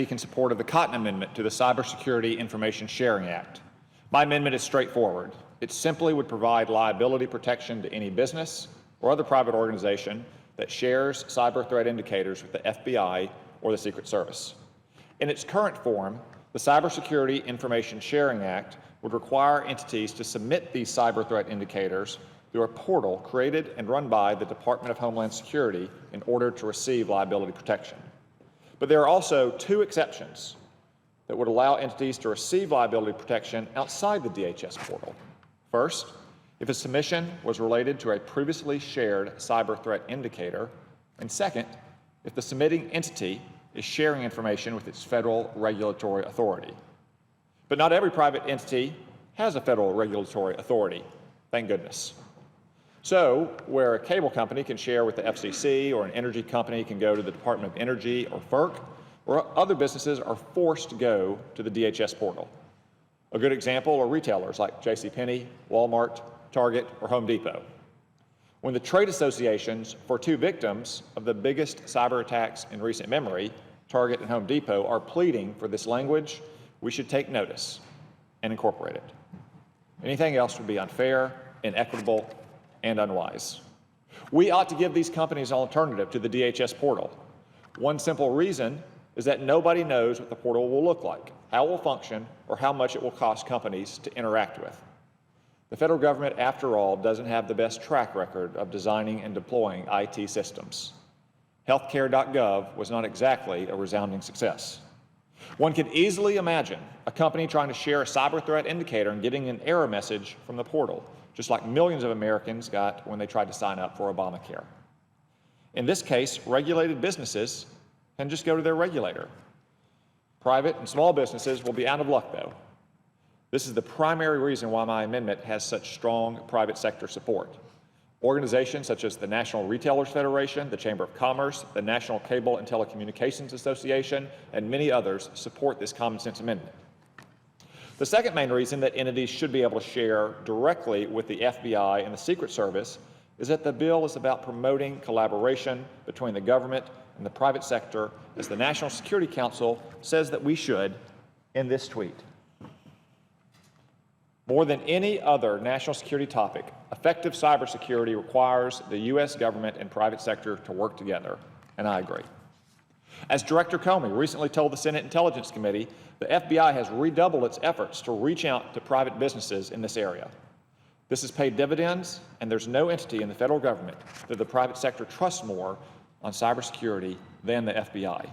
speak in support of the Cotton Amendment to the Cybersecurity Information Sharing Act. My amendment is straightforward. It simply would provide liability protection to any business or other private organization that shares cyber threat indicators with the FBI or the Secret Service. In its current form, the Cybersecurity Information Sharing Act would require entities to submit these cyber threat indicators through a portal created and run by the Department of Homeland Security in order to receive liability protection. But there are also two exceptions that would allow entities to receive liability protection outside the DHS portal. First, if a submission was related to a previously shared cyber threat indicator, and second, if the submitting entity is sharing information with its federal regulatory authority. But not every private entity has a federal regulatory authority, thank goodness. So, where a cable company can share with the FCC or an energy company can go to the Department of Energy or FERC, or other businesses are forced to go to the DHS portal. A good example are retailers like JCPenney, Walmart, Target, or Home Depot. When the trade associations for two victims of the biggest cyber attacks in recent memory, Target and Home Depot, are pleading for this language, we should take notice and incorporate it. Anything else would be unfair, inequitable, and unwise. We ought to give these companies an alternative to the DHS portal. One simple reason is that nobody knows what the portal will look like, how it will function, or how much it will cost companies to interact with. The federal government, after all, doesn't have the best track record of designing and deploying IT systems. Healthcare.gov was not exactly a resounding success. One could easily imagine a company trying to share a cyber threat indicator and getting an error message from the portal, just like millions of Americans got when they tried to sign up for Obamacare. In this case, regulated businesses can just go to their regulator. Private and small businesses will be out of luck, though. This is the primary reason why my amendment has such strong private sector support. Organizations such as the National Retailers Federation, the Chamber of Commerce, the National Cable and Telecommunications Association, and many others support this common sense amendment. The second main reason that entities should be able to share directly with the FBI and the Secret Service is that the bill is about promoting collaboration between the government and the private sector, as the National Security Council says that we should in this tweet. More than any other national security topic, effective cybersecurity requires the U.S. government and private sector to work together, and I agree. As Director Comey recently told the Senate Intelligence Committee, the FBI has redoubled its efforts to reach out to private businesses in this area. This has paid dividends, and there's no entity in the federal government that the private sector trusts more on cybersecurity than the FBI.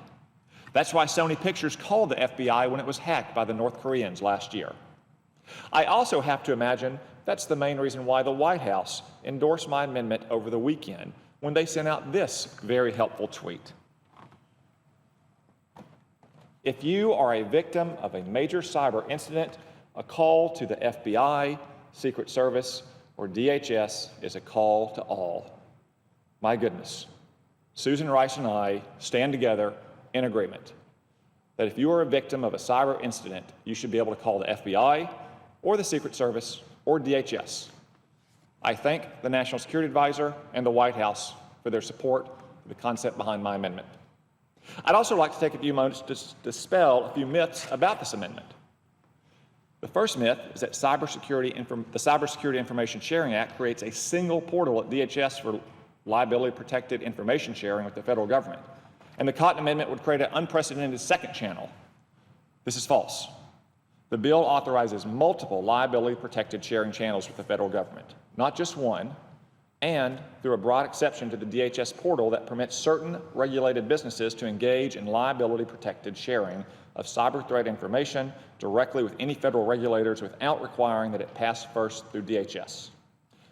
That's why Sony Pictures called the FBI when it was hacked by the North Koreans last year. I also have to imagine that's the main reason why the White House endorsed my amendment over the weekend when they sent out this very helpful tweet. If you are a victim of a major cyber incident, a call to the FBI, Secret Service, or DHS is a call to all. My goodness, Susan Rice and I stand together in agreement that if you are a victim of a cyber incident, you should be able to call the FBI or the Secret Service or DHS. I thank the National Security Advisor and the White House for their support for the concept behind my amendment. I'd also like to take a few moments to dispel a few myths about this amendment. The first myth is that the Cybersecurity Information Sharing Act creates a single portal at DHS for liability-protected information sharing with the federal government, and the Cotton Amendment would create an unprecedented second channel. This is false. The bill authorizes multiple liability-protected sharing channels with the federal government, not just one, and through a broad exception to the DHS portal that permits certain regulated businesses to engage in liability-protected sharing of cyber threat information directly with any federal regulators without requiring that it pass first through DHS.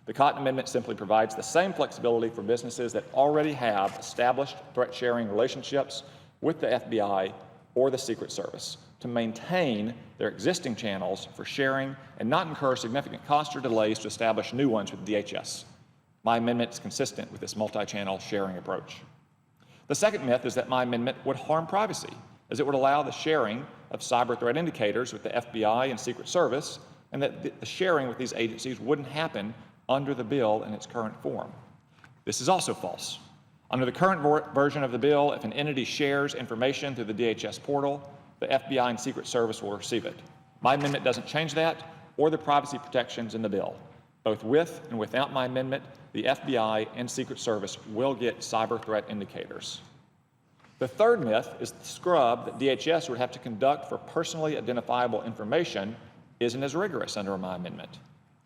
The Cotton Amendment simply provides the same flexibility for businesses that already have established threat sharing relationships with the FBI or the Secret Service to maintain their existing channels for sharing and not incur significant costs or delays to establish new ones with DHS. My amendment is consistent with this multi-channel sharing approach. The second myth is that my amendment would harm privacy, as it would allow the sharing of cyber threat indicators with the FBI and Secret Service, and that the sharing with these agencies wouldn't happen under the bill in its current form. This is also false. Under the current version of the bill, if an entity shares information through the DHS portal, the FBI and Secret Service will receive it. My amendment doesn't change that or the privacy protections in the bill. Both with and without my amendment, the FBI and Secret Service will get cyber threat indicators. The third myth is the scrub that DHS would have to conduct for personally identifiable information isn't as rigorous under my amendment.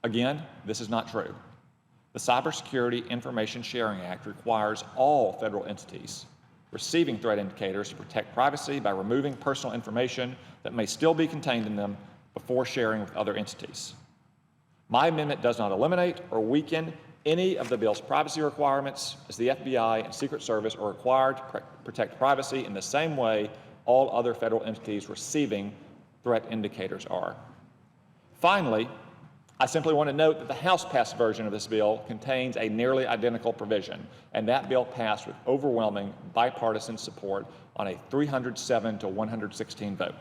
Again, this is not true. The Cybersecurity Information Sharing Act requires all federal entities receiving threat indicators to protect privacy by removing personal information that may still be contained in them before sharing with other entities. My amendment does not eliminate or weaken any of the bill's privacy requirements, as the FBI and Secret Service are required to protect privacy in the same way all other federal entities receiving threat indicators are. Finally, I simply want to note that the House-passed version of this bill contains a nearly identical provision, and that bill passed with overwhelming bipartisan support on a 307 to 116 vote.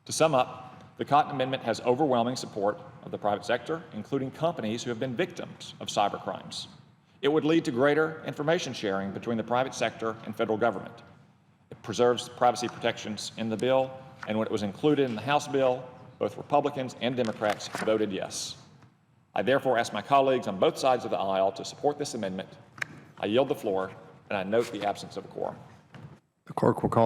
To sum up, the Cotton Amendment has overwhelming support of the private sector, including companies who have been victims of cybercrimes. It would lead to greater information sharing between the private sector and federal government. It preserves privacy protections in the bill, and when it was included in the House bill, both Republicans and Democrats voted yes. I therefore ask my colleagues on both sides of the aisle to support this amendment. I yield the floor, and I note the absence of a quorum. The clerk will call